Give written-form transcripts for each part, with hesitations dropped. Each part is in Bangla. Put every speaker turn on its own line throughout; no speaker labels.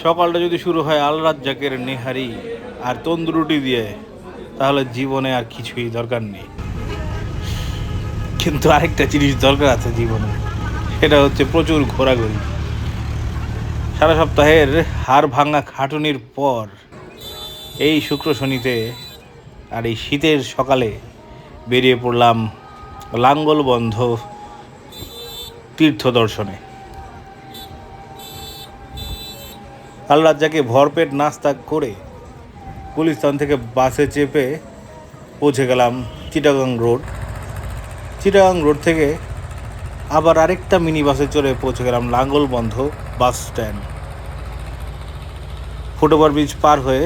সকালটা যদি শুরু হয় আল রাজ্জাকের নেহারি আর তন্দুরুটি দিয়ে, তাহলে জীবনে আর কিছুই দরকার নেই। কিন্তু আরেকটা জিনিস দরকার আছে জীবনে, সেটা হচ্ছে প্রচুর ঘোরাঘুরি। সারা সপ্তাহের হাড় ভাঙা খাটুনির পর এই শুক্র শনিতে আর এই শীতের সকালে বেরিয়ে পড়লাম লাঙ্গলবন্ধ তীর্থ দর্শনে। আল রাজ্জাকে ভরপেট নাস্তা করে গুলিস্তান থেকে বাসে চেপে পৌঁছে গেলাম চিটাগাং রোড। চিটাগাং রোড থেকে আবার আরেকটা মিনি বাসে চড়ে পৌঁছে গেলাম লাঙ্গলবন্ধ বাস স্ট্যান্ড। ফুটওভার ব্রিজ পার হয়ে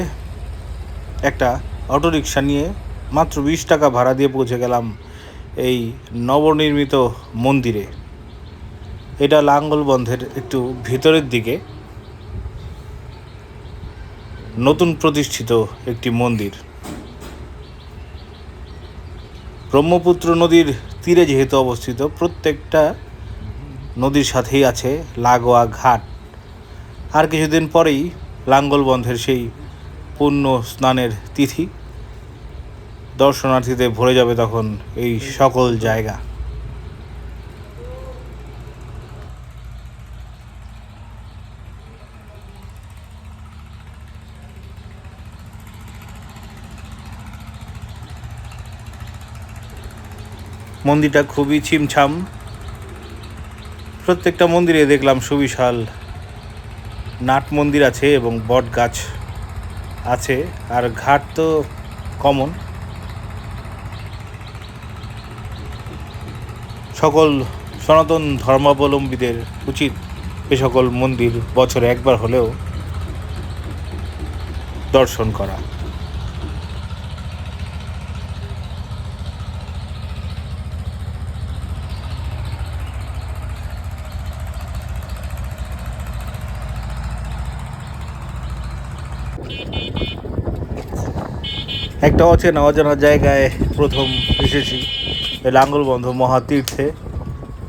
একটা অটোরিকশা নিয়ে মাত্র 20 টাকা ভাড়া দিয়ে পৌঁছে গেলাম এই নবনির্মিত মন্দিরে। এটা লাঙ্গলবন্ধের একটু ভিতরের দিকে নতুন প্রতিষ্ঠিত একটি মন্দির। ব্রহ্মপুত্র নদীর তীরে যেহেতু অবস্থিত, প্রত্যেকটা নদীর সাথেই আছে লাগোয়া ঘাট। আর কিছুদিন পরেই লাঙ্গলবন্ধের সেই পুণ্য স্নানের তিথি, দর্শনার্থীতে ভরে যাবে তখন এই সকল জায়গা। মন্দিরটা খুবই ছিমছাম। প্রত্যেকটা মন্দিরে দেখলাম সুবিশাল নাট মন্দির আছে এবং বট গাছ আছে, আর ঘাট তো কমন। সকল সনাতন ধর্মাবলম্বীদের উচিত এ সকল মন্দির বছরে একবার হলেও দর্শন করা। একটা অচেনা অজানা জায়গায় প্রথম এসেছি, লাঙ্গলবন্ধ মহাতীর্থে,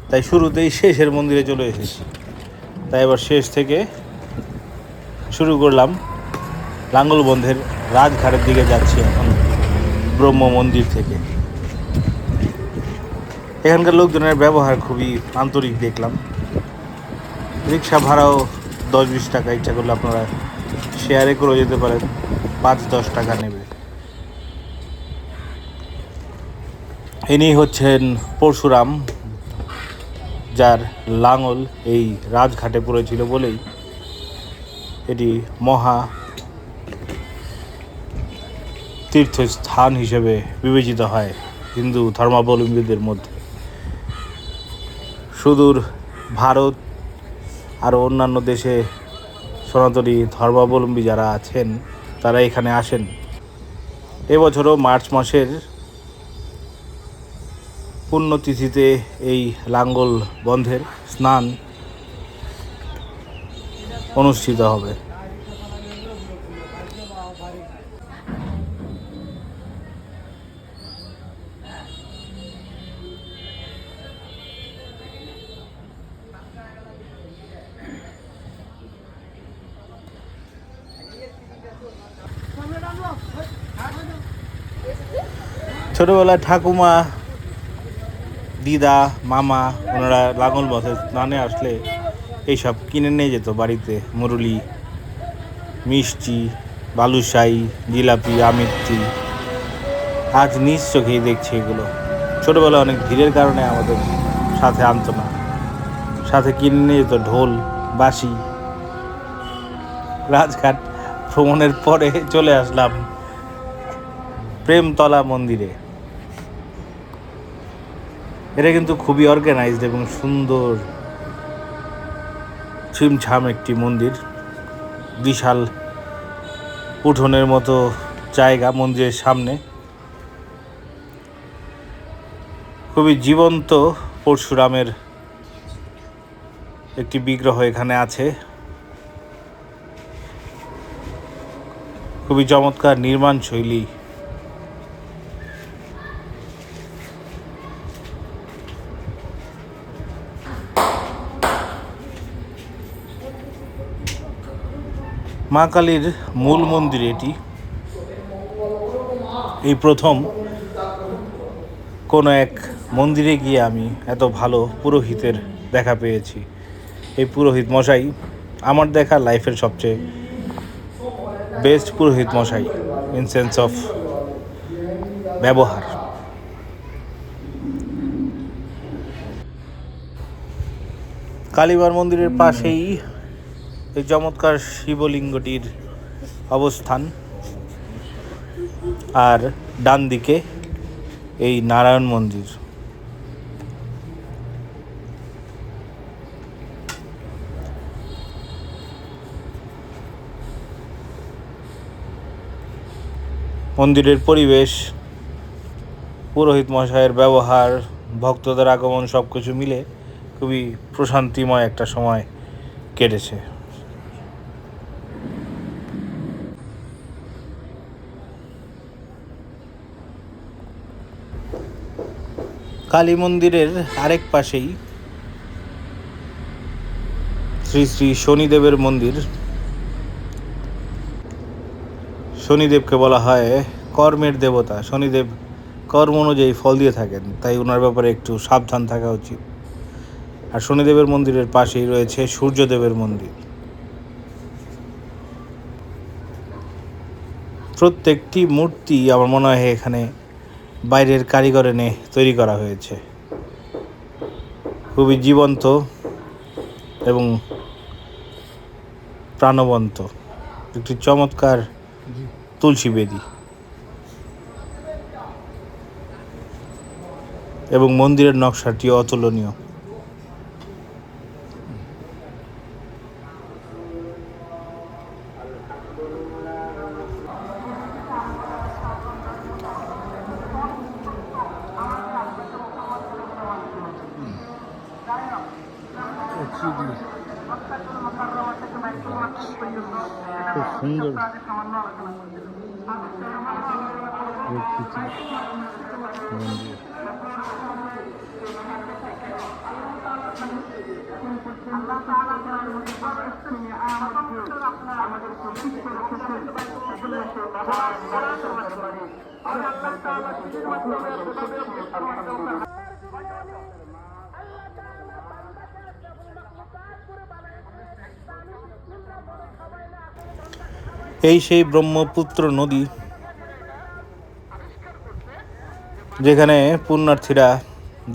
তাই শুরুতেই শেষের মন্দিরে চলে এসেছি। তাই এবার শেষ থেকে শুরু করলাম, লাঙ্গলবন্ধের রাজঘাটের দিকে যাচ্ছি এখন ব্রহ্ম মন্দির থেকে। এখানকার লোকজনের ব্যবহার খুবই আন্তরিক দেখলাম। রিক্সা ভাড়াও 10-20 টাকা, ইচ্ছা করলে আপনারা শেয়ারে করে যেতে পারেন, 5-10 টাকা নেবে। ইনি হচ্ছেন পরশুরাম, যার লাঙল এই রাজঘাটে পড়েছিল বলেই এটি মহা তীর্থস্থান হিসেবে বিবেচিত হয় হিন্দু ধর্মাবলম্বীদের মধ্যে। সুদূর ভারত আর অন্যান্য দেশে সনাতনী ধর্মাবলম্বী যারা আছেন তারা এখানে আসেন। এবছরও মার্চ মাসের পুণ্যতিথিতে এই লাঙ্গলবন্ধের স্নান অনুষ্ঠিত হবে। ছোটবেলায় ঠাকুমা, দিদা, মামা ওনারা লাঙ্গলবন্ধে স্নানে আসলে এইসব কিনে নিয়ে যেত বাড়িতে। মুরুলি, মিষ্টি, বালুশাই, জিলাপি, আমিত্তি। আজ নিজ চোখেই দেখছি এগুলো। ছোটোবেলায় অনেক ভিড়ের কারণে আমাদের সাথে আনতো না, সাথে কিনে নিয়ে যেত ঢোল, বাঁশি। রাজঘাট ভ্রমণের পরে চলে আসলাম প্রেমতলা মন্দিরে। এটা কিন্তু খুবই অর্গানাইজড এবং সুন্দর ছিমছাম একটি মন্দির। বিশাল উঠোনের মতো জায়গা মন্দিরের সামনে। খুবই জীবন্ত পরশুরামের একটি বিগ্রহ এখানে আছে। খুবই চমৎকার নির্মাণ শৈলী। মা কালীর মূল মন্দির এটি। এই প্রথম কোনো এক মন্দিরে গিয়ে আমি এত ভালো পুরোহিতের দেখা পেয়েছি। এই পুরোহিত মশাই আমার দেখা লাইফের সবচেয়ে বেস্ট পুরোহিত মশাই ইন সেন্স অফ ব্যবহার। কালীবার মন্দিরের পাশেই এই চমৎকার শিবলিঙ্গটির অবস্থান, আর ডান দিকে এই নারায়ণ মন্দির। মন্দিরের পরিবেশ, পুরোহিত মশাইয়ের ব্যবহার, ভক্তদের আগমন সব কিছু মিলে খুবই প্রশান্তিময় একটা সময় কেটেছে। কালী মন্দিরের আরেক পাশেই শ্রী শ্রী শনিদেবের মন্দির। শনিদেবকে বলা হয় কর্মের দেবতা। শনিদেব কর্ম অনুযায়ী ফল দিয়ে থাকেন, তাই ওনার ব্যাপারে একটু সাবধান থাকা উচিত। আর শনিদেবের মন্দিরের পাশেই রয়েছে সূর্যদেবের মন্দির। প্রত্যেকটি মূর্তি আমার মনে হয় এখানে বাইরের কারিগর এনে তৈরি করা হয়েছে। খুবই জীবন্ত এবং প্রাণবন্ত একটি চমৎকার তুলসী বেদী, এবং মন্দিরের নকশাটি অতুলনীয়। খুব সুন্দর মন্দির। এই সেই ব্রহ্মপুত্র নদী, যেখানে পুণ্যার্থীরা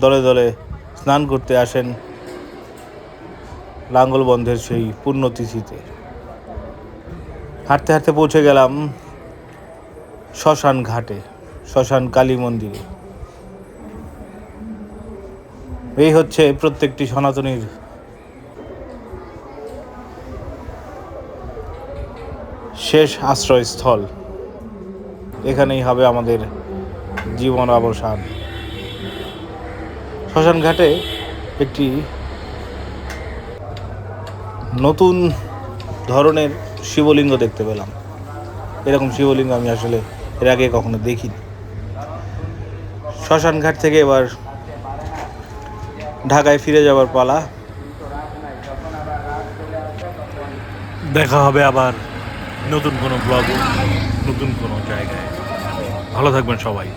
দলে দলে স্নান করতে আসেন লাঙ্গলবন্ধের সেই পুণ্যতিথিতে। হাঁটতে হাঁটতে পৌঁছে গেলাম শ্মশান ঘাটে, শ্মশান কালী মন্দিরে। এই হচ্ছে প্রত্যেকটি সনাতনীর শেষ আশ্রয়স্থল। এখানেই হবে আমাদের জীবন অবসান। শ্মশান ঘাটে একটি নতুন ধরনের শিবলিঙ্গ দেখতে পেলাম। এরকম শিবলিঙ্গ আমি আসলে এর আগে কখনো দেখিনি। শ্মশান ঘাট থেকে এবার ঢাকায় ফিরে যাওয়ার পালা। দেখা হবে আবার নতুন কোনো ব্লগে, নতুন কোনো জায়গায়। ভালো থাকবেন সবাই।